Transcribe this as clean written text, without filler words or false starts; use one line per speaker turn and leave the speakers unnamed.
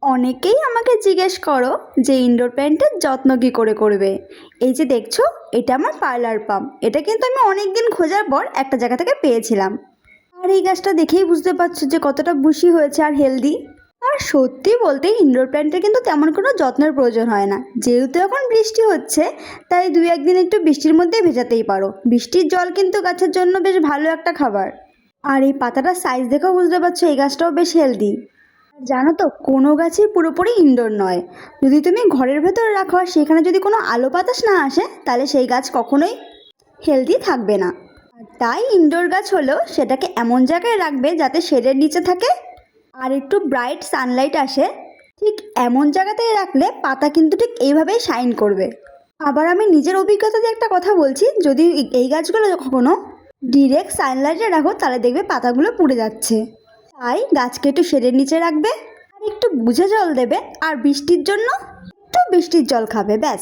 অনেকেই আমাকে জিজ্ঞেস করো যে ইনডোর প্ল্যান্টের যত্ন কী করে করবে। এই যে দেখছো, এটা আমার পার্লার পাম্প। এটা কিন্তু আমি অনেক দিন খোঁজার পর একটা জায়গা থেকে পেয়েছিলাম। আর এই গাছটা দেখেই বুঝতে পারছো যে কতটা বুশি হয়েছে আর হেলদি। আর সত্যি বলতে ইনডোর প্ল্যান্টের কিন্তু তেমন কোনো যত্নের প্রয়োজন হয় না, যেহেতু এখন বৃষ্টি হচ্ছে। তাই 2-1 দিন একটু বৃষ্টির মধ্যে ভেজাতেই পারো। বৃষ্টির জল কিন্তু গাছের জন্য বেশ ভালো একটা খাবার। আর এই পাতাটার সাইজ দেখেও বুঝতে পারছো এই গাছটাও বেশ হেলদি। জানো তো, কোনো গাছই পুরোপুরি ইনডোর নয়। যদি তুমি ঘরের ভেতর রাখো আর সেখানে যদি কোনো আলো বাতাস না আসে, তাহলে সেই গাছ কখনোই হেলদি থাকবে না। আর তাই ইনডোর গাছ হলেও সেটাকে এমন জায়গায় রাখবে যাতে শেডের নিচে থাকে আর একটু ব্রাইট সানলাইট আসে। ঠিক এমন জায়গাতেই রাখলে পাতা কিন্তু ঠিক এইভাবেই শাইন করবে। আবার আমি নিজের অভিজ্ঞতা দিয়ে একটা কথা বলছি, যদি এই গাছগুলো কখনো ডিরেক্ট সানলাইটে রাখো তাহলে দেখবে পাতাগুলো পুড়ে যাচ্ছে। তাই গাছকে একটু শেডের নিচে রাখবে আর একটু বুঝে জল দেবে, আর বৃষ্টির জন্য একটু বৃষ্টির জল খাবে, ব্যাস।